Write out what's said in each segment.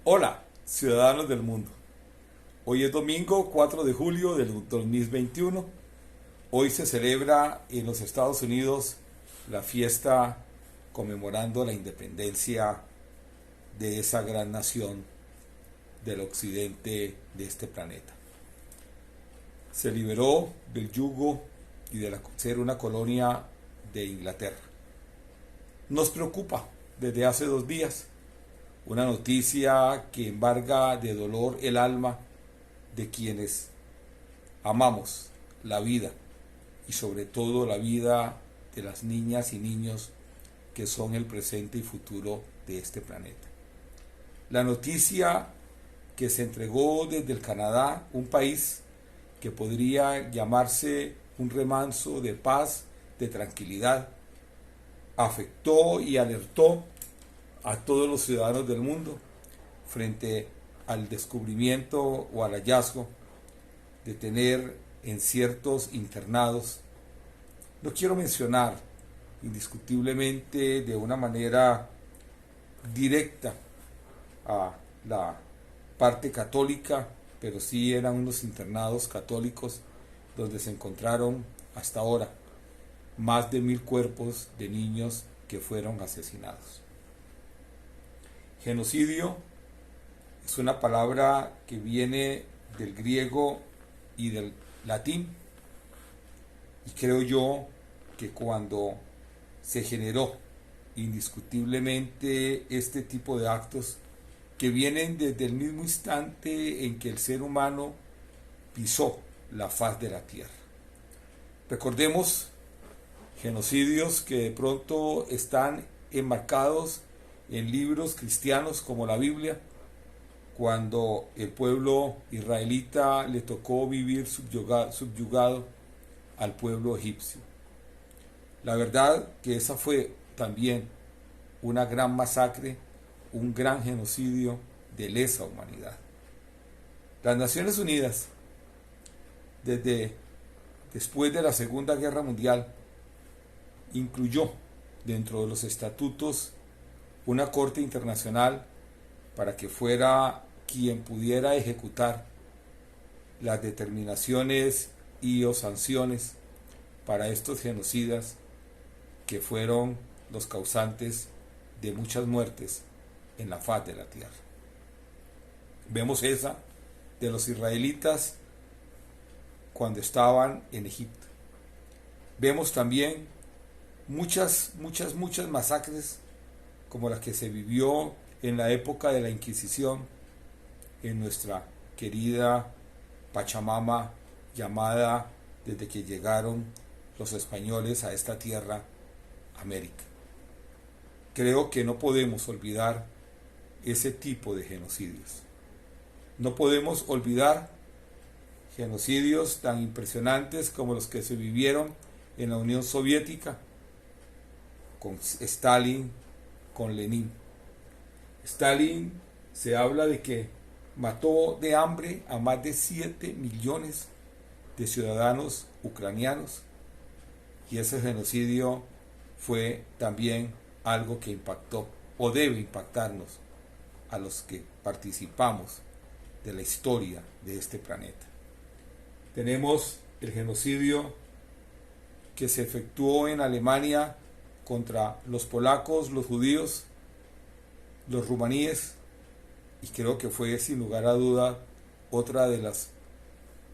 Hola, ciudadanos del mundo. Hoy es domingo 4 de julio del 2021. Hoy se celebra en los Estados Unidos la fiesta conmemorando la independencia de esa gran nación del occidente de este planeta. Se liberó del yugo y de ser una colonia de Inglaterra. Nos preocupa desde hace 2 días una noticia que embarga de dolor el alma de quienes amamos la vida y sobre todo la vida de las niñas y niños que son el presente y futuro de este planeta. La noticia que se entregó desde el Canadá, un país que podría llamarse un remanso de paz, de tranquilidad, afectó y alertó a todos los ciudadanos del mundo frente al descubrimiento o al hallazgo de tener en ciertos internados, no quiero mencionar indiscutiblemente de una manera directa a la parte católica, pero sí eran unos internados católicos donde se encontraron hasta ahora más de 1000 cuerpos de niños que fueron asesinados. Genocidio es una palabra que viene del griego y del latín, y creo yo que cuando se generó indiscutiblemente este tipo de actos que vienen desde el mismo instante en que el ser humano pisó la faz de la tierra. Recordemos genocidios que de pronto están enmarcados en libros cristianos como la Biblia, cuando el pueblo israelita le tocó vivir subyugado al pueblo egipcio. La verdad que esa fue también una gran masacre, un gran genocidio de lesa humanidad. Las Naciones Unidas, desde después de la Segunda Guerra Mundial, incluyó dentro de los estatutos una corte internacional para que fuera quien pudiera ejecutar las determinaciones y o sanciones para estos genocidas que fueron los causantes de muchas muertes en la faz de la tierra. Vemos esa de los israelitas cuando estaban en Egipto. Vemos también muchas masacres como las que se vivió en la época de la Inquisición en nuestra querida Pachamama, llamada desde que llegaron los españoles a esta tierra, América. Creo que no podemos olvidar ese tipo de genocidios. No podemos olvidar genocidios tan impresionantes como los que se vivieron en la Unión Soviética, con Stalin, con Lenin. Stalin se habla de que mató de hambre a más de 7 millones de ciudadanos ucranianos, y ese genocidio fue también algo que impactó o debe impactarnos a los que participamos de la historia de este planeta. Tenemos el genocidio que se efectuó en Alemania contra los polacos, los judíos, los rumaníes, y creo que fue sin lugar a duda otra de las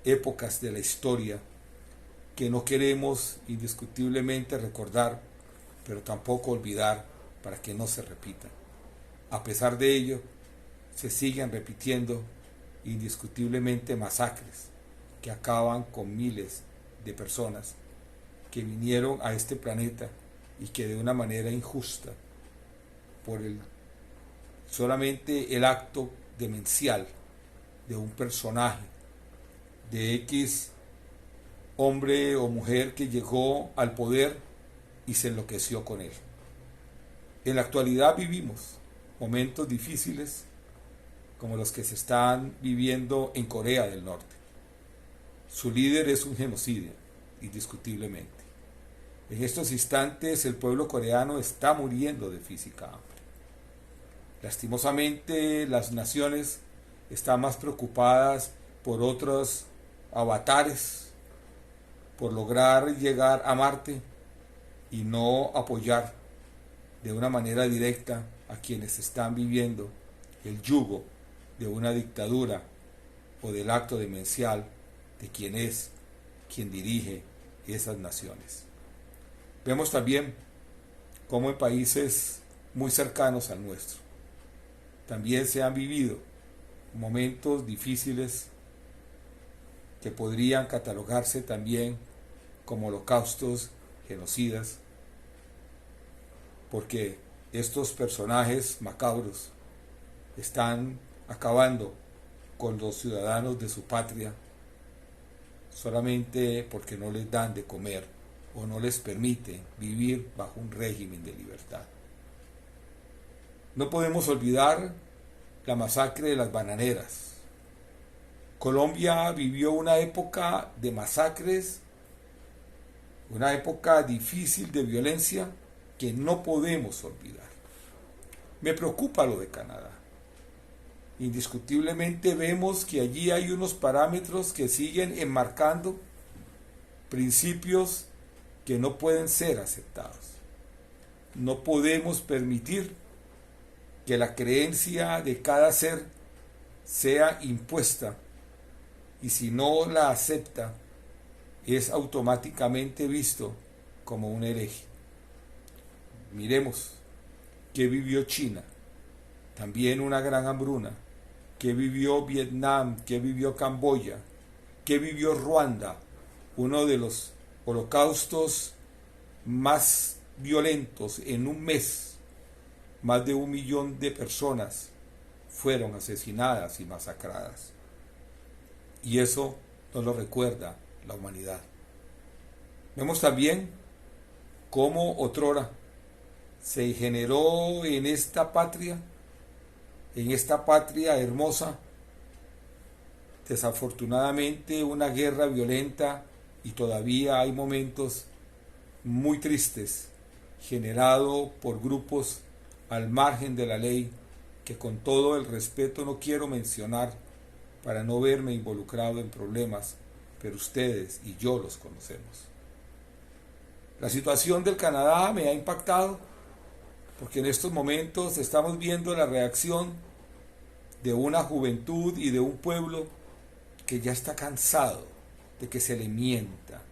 épocas de la historia que no queremos indiscutiblemente recordar, pero tampoco olvidar para que no se repita. A pesar de ello, se siguen repitiendo indiscutiblemente masacres que acaban con miles de personas que vinieron a este planeta y que de una manera injusta, por solamente el acto demencial de un personaje, de X hombre o mujer que llegó al poder y se enloqueció con él. En la actualidad vivimos momentos difíciles como los que se están viviendo en Corea del Norte. Su líder es un genocida, indiscutiblemente. En estos instantes el pueblo coreano está muriendo de física hambre. Lastimosamente, las naciones están más preocupadas por otros avatares, por lograr llegar a Marte y no apoyar de una manera directa a quienes están viviendo el yugo de una dictadura o del acto demencial de quien es quien dirige esas naciones. Vemos también cómo en países muy cercanos al nuestro también se han vivido momentos difíciles que podrían catalogarse también como holocaustos, genocidas, porque estos personajes macabros están acabando con los ciudadanos de su patria solamente porque no les dan de comer o no les permiten vivir bajo un régimen de libertad. No podemos olvidar la masacre de las bananeras. Colombia vivió una época de masacres, una época difícil de violencia que no podemos olvidar. Me preocupa lo de Canadá. Indiscutiblemente vemos que allí hay unos parámetros que siguen enmarcando principios que no pueden ser aceptados. No podemos permitir que la creencia de cada ser sea impuesta y si no la acepta es automáticamente visto como un hereje. Miremos qué vivió China, también una gran hambruna, qué vivió Vietnam, qué vivió Camboya, qué vivió Ruanda, uno de los holocaustos más violentos en un mes. Más de 1 millón de personas fueron asesinadas y masacradas. Y eso nos lo recuerda la humanidad. Vemos también cómo otrora se generó en esta patria hermosa, desafortunadamente una guerra violenta y todavía hay momentos muy tristes generado por grupos al margen de la ley, que con todo el respeto no quiero mencionar para no verme involucrado en problemas, pero ustedes y yo los conocemos. La situación del Canadá me ha impactado porque en estos momentos estamos viendo la reacción de una juventud y de un pueblo que ya está cansado de que se le mienta,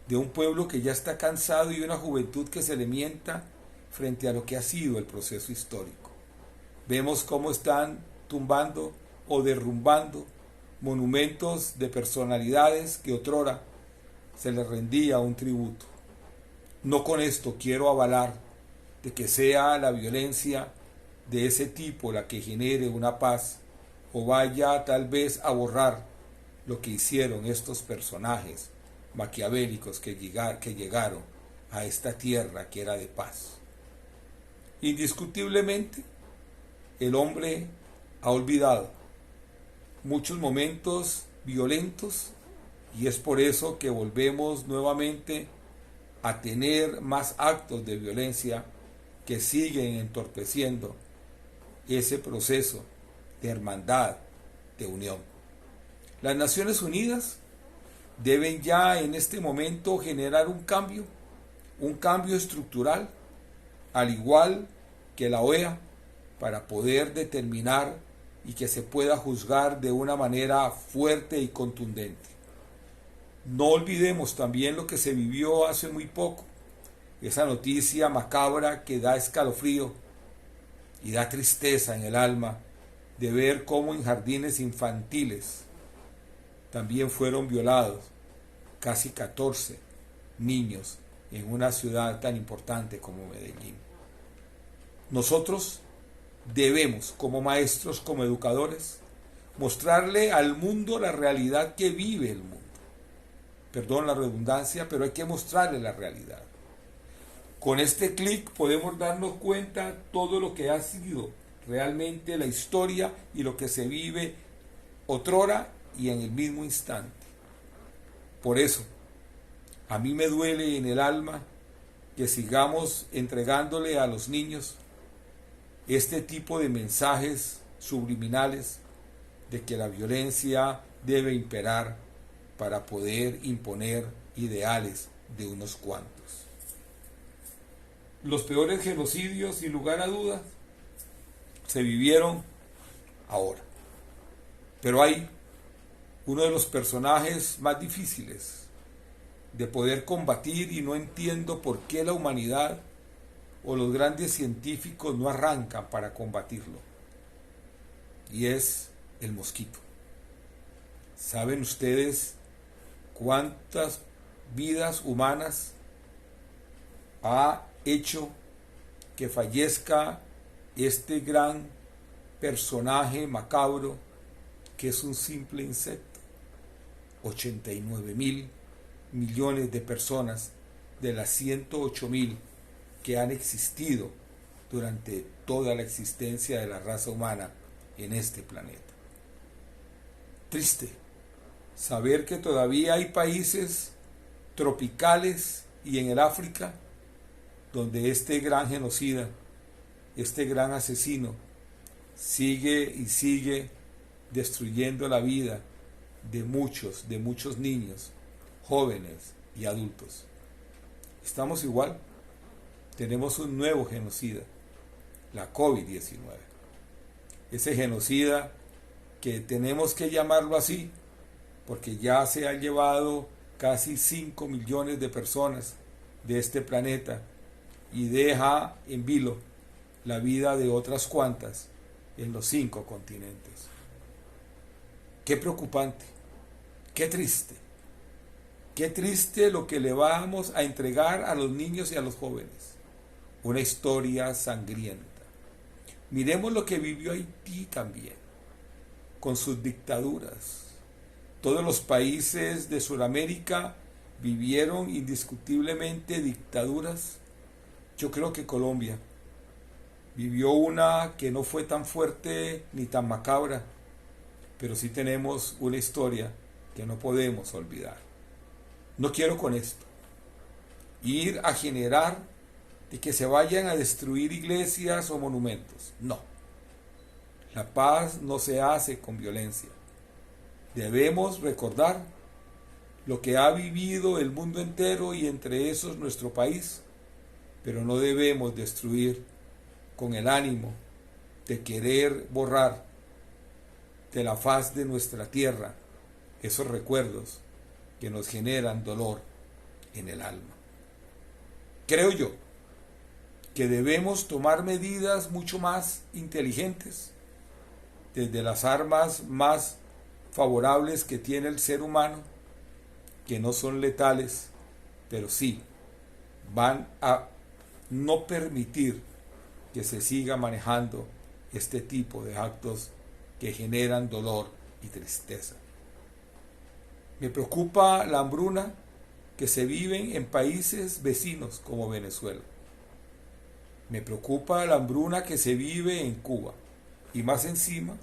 de un pueblo que ya está cansado y una juventud que se le mienta frente a lo que ha sido el proceso histórico. Vemos cómo están tumbando o derrumbando monumentos de personalidades que otrora se les rendía un tributo. No con esto quiero avalar de que sea la violencia de ese tipo la que genere una paz o vaya tal vez a borrar lo que hicieron estos personajes maquiavélicos que llegaron a esta tierra que era de paz. Indiscutiblemente, el hombre ha olvidado muchos momentos violentos y es por eso que volvemos nuevamente a tener más actos de violencia que siguen entorpeciendo ese proceso de hermandad, de unión. Las Naciones Unidas deben ya en este momento generar un cambio estructural, al igual que la OEA, para poder determinar y que se pueda juzgar de una manera fuerte y contundente. No olvidemos también lo que se vivió hace muy poco, esa noticia macabra que da escalofrío y da tristeza en el alma de ver cómo en jardines infantiles también fueron violados casi 14 niños en una ciudad tan importante como Medellín. Nosotros debemos, como maestros, como educadores, mostrarle al mundo la realidad que vive el mundo. Perdón la redundancia, pero hay que mostrarle la realidad. Con este clic podemos darnos cuenta todo lo que ha sido realmente la historia y lo que se vive otrora y en el mismo instante. Por eso, a mí me duele en el alma que sigamos entregándole a los niños este tipo de mensajes subliminales de que la violencia debe imperar para poder imponer ideales de unos cuantos. Los peores genocidios, sin lugar a dudas, se vivieron ahora. Pero hay uno de los personajes más difíciles de poder combatir y no entiendo por qué la humanidad o los grandes científicos no arrancan para combatirlo. Y es el mosquito. ¿Saben ustedes cuántas vidas humanas ha hecho que fallezca este gran personaje macabro que es un simple insecto? 89.000.000.000 de personas de las 108.000 que han existido durante toda la existencia de la raza humana en este planeta. Triste saber que todavía hay países tropicales y en el África donde este gran genocida, este gran asesino, sigue y sigue destruyendo la vida de muchos niños, jóvenes y adultos. Estamos igual, tenemos un nuevo genocida, la COVID-19. Ese genocida que tenemos que llamarlo así, porque ya se han llevado casi 5 millones de personas de este planeta y deja en vilo la vida de otras cuantas en los 5 continentes. Qué preocupante, qué triste lo que le vamos a entregar a los niños y a los jóvenes. Una historia sangrienta. Miremos lo que vivió Haití también, con sus dictaduras. Todos los países de Sudamérica vivieron indiscutiblemente dictaduras. Yo creo que Colombia vivió una que no fue tan fuerte ni tan macabra, pero sí tenemos una historia que no podemos olvidar. No quiero con esto ir a generar de que se vayan a destruir iglesias o monumentos. No. La paz no se hace con violencia. Debemos recordar lo que ha vivido el mundo entero y entre esos nuestro país, pero no debemos destruir con el ánimo de querer borrar de la faz de nuestra tierra esos recuerdos que nos generan dolor en el alma. Creo yo que debemos tomar medidas mucho más inteligentes, desde las armas más favorables que tiene el ser humano, que no son letales, pero sí van a no permitir que se siga manejando este tipo de actos que generan dolor y tristeza. Me preocupa la hambruna que se vive en países vecinos como Venezuela. Me preocupa la hambruna que se vive en Cuba. Y más encima,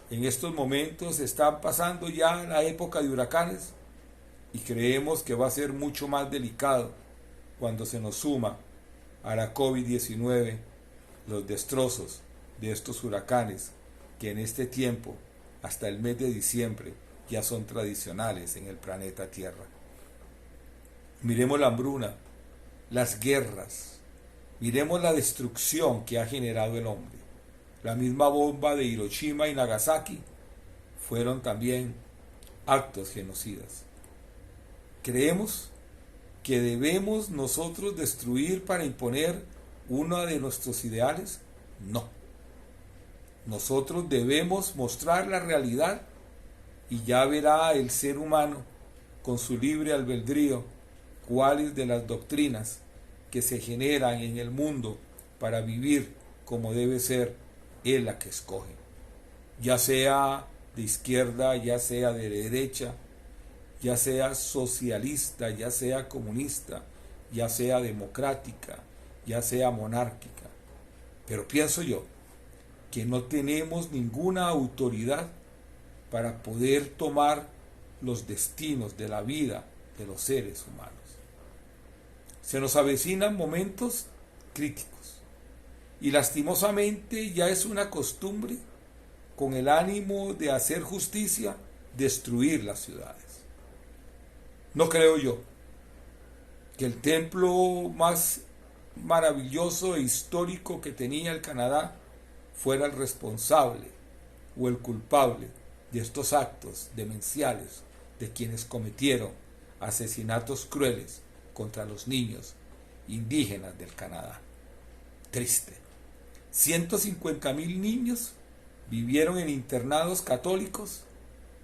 en estos momentos están pasando ya la época de huracanes y creemos que va a ser mucho más delicado cuando se nos suma a la COVID-19 los destrozos de estos huracanes que en este tiempo, hasta el mes de diciembre, ya son tradicionales en el planeta Tierra. Miremos la hambruna, las guerras, miremos la destrucción que ha generado el hombre. La misma bomba de Hiroshima y Nagasaki fueron también actos genocidas. ¿Creemos que debemos nosotros destruir para imponer uno de nuestros ideales? No. Nosotros debemos mostrar la realidad y ya verá el ser humano con su libre albedrío cuáles de las doctrinas que se generan en el mundo para vivir como debe ser es la que escoge, ya sea de izquierda, ya sea de derecha, ya sea socialista, ya sea comunista, ya sea democrática, ya sea monárquica. Pero pienso yo que no tenemos ninguna autoridad para poder tomar los destinos de la vida de los seres humanos. Se nos avecinan momentos críticos y lastimosamente ya es una costumbre, con el ánimo de hacer justicia, destruir las ciudades. No creo yo que el templo más maravilloso e histórico que tenía el Canadá fuera el responsable o el culpable de estos actos demenciales de quienes cometieron asesinatos crueles contra los niños indígenas del Canadá. Triste. 150,000 niños vivieron en internados católicos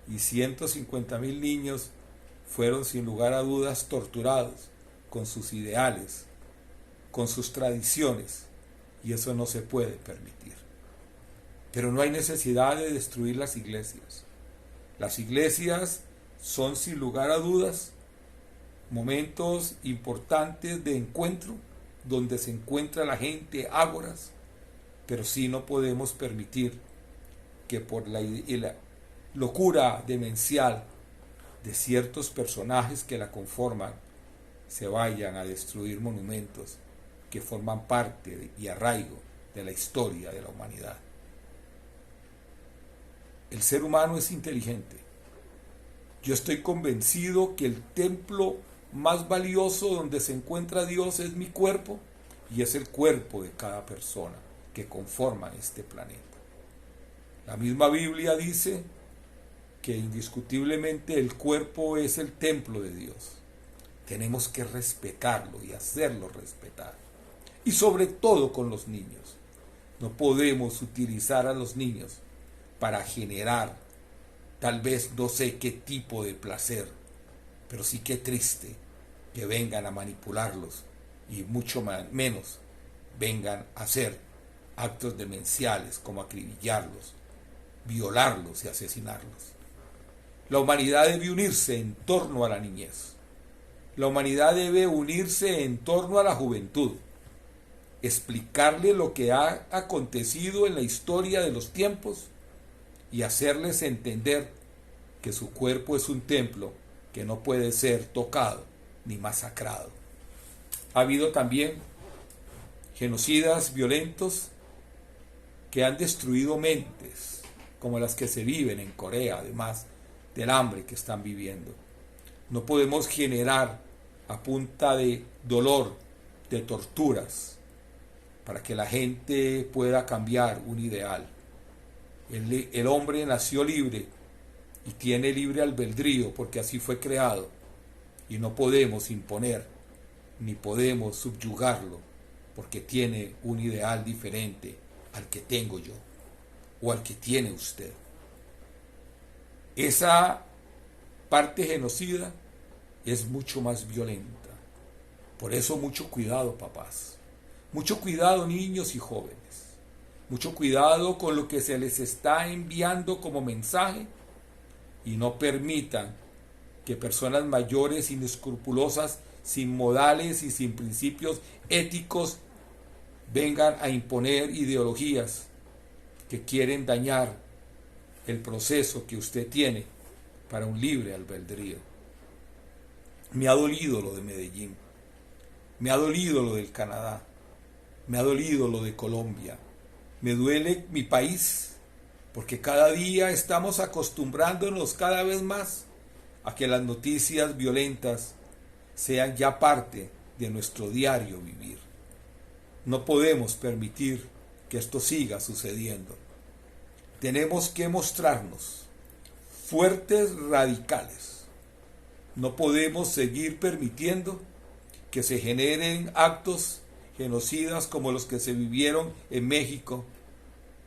y 150,000 niños fueron sin lugar a dudas torturados con sus ideales, con sus tradiciones, y eso no se puede permitir. Pero no hay necesidad de destruir las iglesias. Las iglesias son sin lugar a dudas momentos importantes de encuentro donde se encuentra la gente ágoras, pero sí no podemos permitir que por la locura demencial de ciertos personajes que la conforman se vayan a destruir monumentos que forman parte y arraigo de la historia de la humanidad. El ser humano es inteligente. Yo estoy convencido que el templo más valioso donde se encuentra Dios es mi cuerpo, y es el cuerpo de cada persona que conforman este planeta. La misma Biblia dice que indiscutiblemente el cuerpo es el templo de Dios. Tenemos que respetarlo y hacerlo respetar. Y sobre todo con los niños. No podemos utilizar a los niños para generar tal vez no sé qué tipo de placer, pero sí que triste que vengan a manipularlos y mucho menos vengan a hacer actos demenciales como acribillarlos, violarlos y asesinarlos. La humanidad debe unirse en torno a la niñez. La humanidad debe unirse en torno a la juventud. Explicarle lo que ha acontecido en la historia de los tiempos y hacerles entender que su cuerpo es un templo que no puede ser tocado ni masacrado. Ha habido también genocidas violentos que han destruido mentes, como las que se viven en Corea, además del hambre que están viviendo. No podemos generar a punta de dolor, de torturas, para que la gente pueda cambiar un ideal. El hombre nació libre y tiene libre albedrío porque así fue creado, y no podemos imponer ni podemos subyugarlo porque tiene un ideal diferente al que tengo yo o al que tiene usted. Esa parte genocida es mucho más violenta. Por eso mucho cuidado, papás. Mucho cuidado, niños y jóvenes. Mucho cuidado con lo que se les está enviando como mensaje, y no permitan que personas mayores, inescrupulosas, sin modales y sin principios éticos vengan a imponer ideologías que quieren dañar el proceso que usted tiene para un libre albedrío. Me ha dolido lo de Medellín, me ha dolido lo del Canadá, me ha dolido lo de Colombia, me duele mi país, porque cada día estamos acostumbrándonos cada vez más a que las noticias violentas sean ya parte de nuestro diario vivir. No podemos permitir que esto siga sucediendo. Tenemos que mostrarnos fuertes, radicales. No podemos seguir permitiendo que se generen actos genocidas como los que se vivieron en México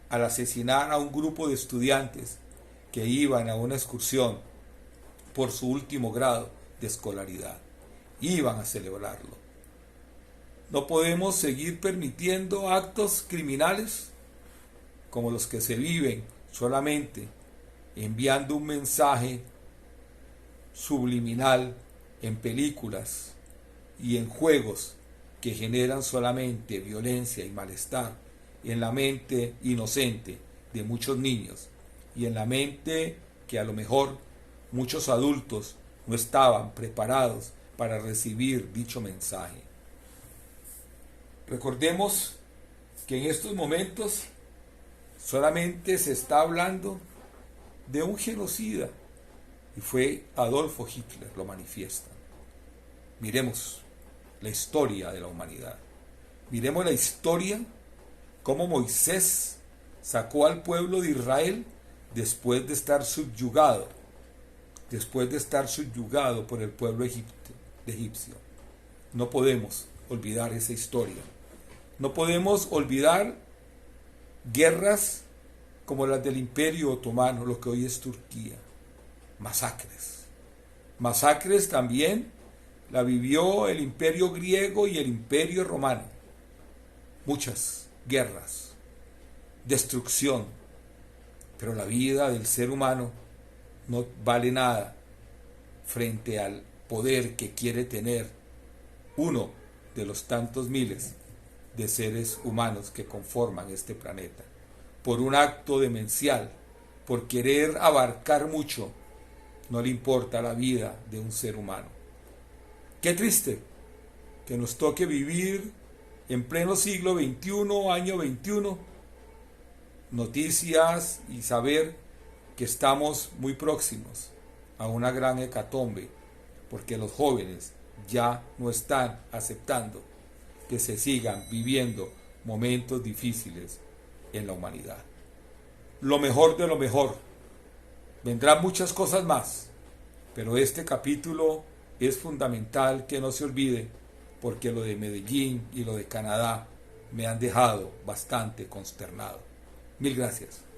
al asesinar a un grupo de estudiantes que iban a una excursión por su último grado de escolaridad. Iban a celebrarlo. No podemos seguir permitiendo actos criminales como los que se viven solamente enviando un mensaje subliminal en películas y en juegos que generan solamente violencia y malestar en la mente inocente de muchos niños y en la mente que a lo mejor muchos adultos no estaban preparados para recibir dicho mensaje. Recordemos que en estos momentos solamente se está hablando de un genocida, y fue Adolfo Hitler, lo manifiesta. Miremos la historia de la humanidad. Miremos la historia, cómo Moisés sacó al pueblo de Israel después de estar subyugado por el pueblo egipcio. No podemos olvidar esa historia. No podemos olvidar guerras como las del Imperio Otomano, lo que hoy es Turquía. Masacres también la vivió el Imperio griego y el Imperio romano. Muchas guerras, destrucción, pero la vida del ser humano no vale nada frente al poder que quiere tener uno de los tantos miles de seres humanos que conforman este planeta, por un acto demencial, por querer abarcar mucho. No le importa la vida de un ser humano. Qué triste que nos toque vivir en pleno siglo XXI, año 21, noticias y saber que estamos muy próximos a una gran hecatombe, porque los jóvenes ya no están aceptando que se sigan viviendo momentos difíciles en la humanidad. Lo mejor de lo mejor. Vendrán muchas cosas más, pero este capítulo es fundamental que no se olvide, porque lo de Medellín y lo de Canadá me han dejado bastante consternado. Mil gracias.